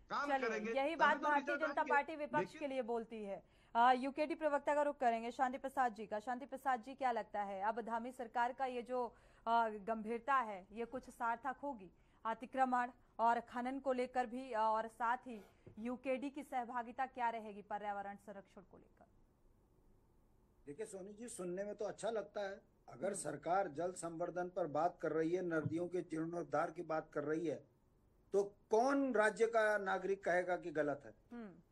काम चलिए, करेंगे यही तभी बात तो भारतीय रिजल्ट जनता आएंगे। पार्टी विपक्ष के लेकिन लिए बोलती है। यूकेडी प्रवक्ता का रुख करेंगे शांति प्रसाद जी का। शांति प्रसाद जी, क्या लगता है अब धामी सरकार का ये जो गंभीरता है ये कुछ सार्थक होगी अतिक्रमण और खनन को लेकर भी, और साथ ही यूकेडी की सहभागिता क्या रहेगी पर्यावरण संरक्षण को लेकर? देखिए सोनी जी, सुनने में तो अच्छा लगता है। अगर सरकार जल संवर्धन पर बात कर रही है, नदियों के जीर्णोद्धार की बात कर रही है, तो कौन राज्य का नागरिक कहेगा कि गलत है।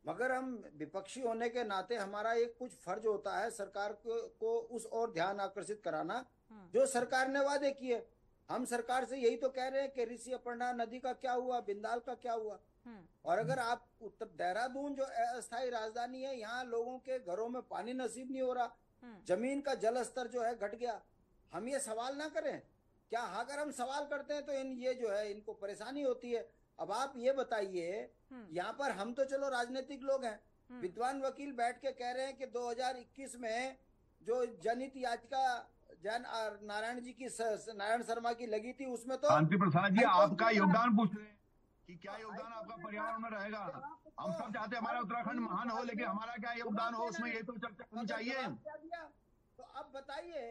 मगर हम विपक्षी होने के नाते हमारा एक कुछ फर्ज होता है सरकार को उस ओर ध्यान आकर्षित कराना जो सरकार ने वादे किए। हम सरकार से यही तो कह रहे हैं कि ऋषि अपर्णा नदी का क्या हुआ, बिंदाल का क्या हुआ। और अगर आप उत्तर देहरादून जो अस्थायी राजधानी है, यहाँ लोगों के घरों में पानी नसीब नहीं हो रहा, जमीन का जल स्तर जो है घट गया, हम ये सवाल ना करें क्या? अगर हम सवाल करते हैं तो ये जो है इनको परेशानी होती है। अब आप ये बताइए, यहाँ पर हम तो चलो राजनीतिक लोग हैं, विद्वान वकील बैठ के कह रहे हैं कि 2021 में जो जनहित याचिका जैन नारायण जी की नारायण शर्मा की लगी थी, उसमें तो शांति प्रसाद जी हाईकोर्ट आपका ने योगदान पूछ रहे हैं कि क्या तो योगदान हाईकोर्ट आपका ने पर्यावरण में रहेगा। हम सब चाहते हैं हमारा हमारी उत्तराखंड पूरी महान हो, बात लेकिन पे हमारा क्या योगदान जवाब हो देना उसमें है। ये तो चर्चा होनी मगर चाहिए। जवाब क्या दिया? तो अब बताइए,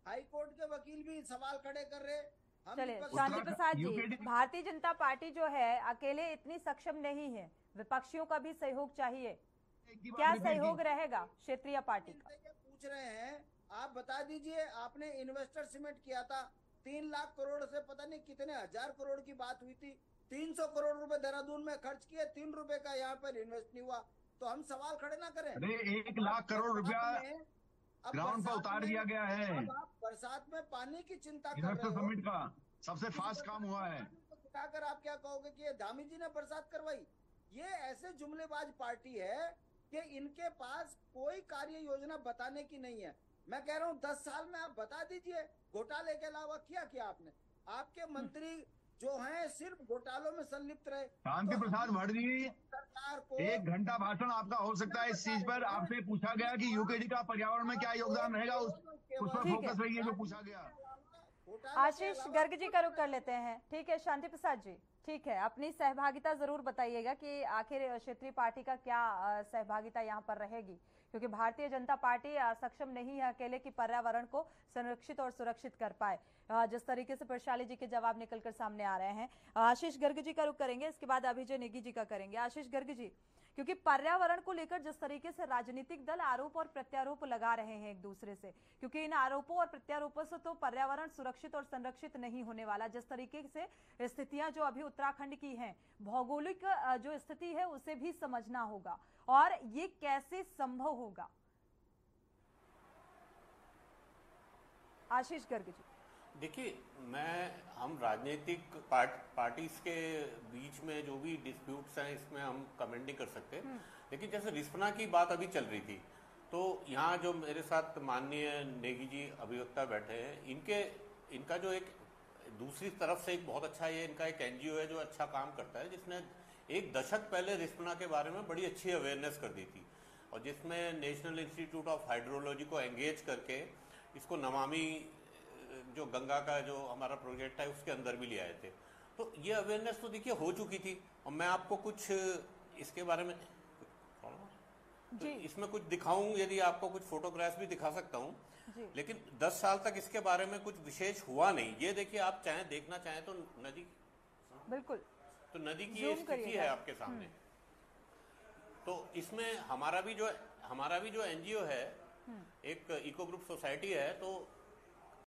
हाईकोर्ट के वकील भी सवाल खड़े कर रहे, हम चलिए विपक्ष शांति प्रसाद जी, यूकेडी भारतीय जनता पार्टी जो है अकेले इतनी सक्षम नहीं है, विपक्षियों का भी सहयोग चाहिए। एक ही बात क्या रिपीट सहयोग की। रहेगा क्षेत्रीय पार्टी का? इनसे ये पूछ रहे हैं, आप बता दीजिए, आपने इन्वेस्टर सीमेंट किया था, 3 लाख करोड़ से पता नहीं कितने हजार करोड़ की बात हुई थी, 300 करोड़ रुपए देहरादून में खर्च किए, 3 रुपए का यहाँ पर इन्वेस्ट नहीं हुआ। तो हम सवाल खड़े ना करें। अरे 1 लाख करोड़ बरसात रुपया में अब ग्राउंड पर बरसात उतार में दिया गया है। अब आप बरसात में पानी की चिंता कर इन्वेस्टर रहे हो, समिट का सबसे इस फास्ट काम हुआ है। पानी को दिखाकर आप क्या कहोगे कि ये धामी जी ने बरसात करवाई? ये ऐसे जुमलेबाज पार्टी है कि इनके पास कोई कार्य योजना बताने की नहीं है। मैं कह रहा हूँ 10 साल में आप बता दीजिए घोटाले के अलावा क्या किया आपने। आपके मंत्री जो हैं सिर्फ घोटालों में संलिप्त रहे। शांति तो प्रसाद हम भट्ट जी, सरकार को 1 घंटा भाषण आपका हो सकता है। इस बता चीज पर रहे हैं आपसे पूछा गया कि कि यूकेडी का पर्यावरण में क्या योगदान रहेगा, उस पर ठीक है, फोकस रहिए जो पूछा गया। आशीष गर्ग जी का रुख कर लेते हैं। ठीक है शांति प्रसाद जी, ठीक है, अपनी सहभागिता जरूर बताइएगा कि आखिर क्षेत्रीय पार्टी का क्या सहभागिता यहाँ पर रहेगी, क्योंकि भारतीय जनता पार्टी सक्षम नहीं है अकेले कि पर्यावरण को संरक्षित और सुरक्षित कर पाए। जिस तरीके से प्रशाली जी के जवाब निकलकर सामने आ रहे हैं। आशीष गर्ग जी का रुख करेंगे, इसके बाद अभिजय नेगी जी का करेंगे। आशीष गर्ग जी, क्योंकि पर्यावरण को लेकर जिस तरीके से राजनीतिक दल आरोप और प्रत्यारोप लगा रहे हैं एक दूसरे से, क्योंकि इन आरोपों और प्रत्यारोपों से तो पर्यावरण सुरक्षित और संरक्षित नहीं होने वाला। जिस तरीके से स्थितियां जो अभी उत्तराखंड की हैं, भौगोलिक जो स्थिति है उसे भी समझना होगा, और ये कैसे संभव होगा? आशीष गर्ग जी। देखिए, हम राजनीतिक पार्टीज के बीच में जो भी डिस्प्यूट्स हैं इसमें हम कमेंट नहीं कर सकते। लेकिन जैसे रिस्पना की बात अभी चल रही थी, तो यहाँ जो मेरे साथ माननीय नेगी जी अभिवक्ता बैठे हैं, इनका जो एक दूसरी तरफ से एक बहुत अच्छा, ये इनका एक एनजीओ है जो अच्छा काम करता है, जिसने 1 दशक पहले रिस्पना के बारे में बड़ी अच्छी अवेयरनेस कर दी थी, और जिसमें नेशनल इंस्टीट्यूट ऑफ हाइड्रोलॉजी को एंगेज करके इसको नमामि जो गंगा का जो हमारा प्रोजेक्ट है उसके अंदर भी ले आए थे। तो ये अवेयरनेस तो देखिए हो चुकी थी, और मैं आपको कुछ इसके बारे में तो इसमें कुछ दिखाऊं, यदि आपको कुछ फोटोग्राफ्स भी दिखा सकता हूं। लेकिन 10 साल तक इसके बारे में कुछ विशेष हुआ नहीं। ये देखिए, आप चाहे देखना चाहें तो नदी, बिल्कुल, तो नदी की ये स्थिति है आपके सामने। तो इसमें हमारा भी जो एनजीओ है, एक इको ग्रुप सोसाइटी है, तो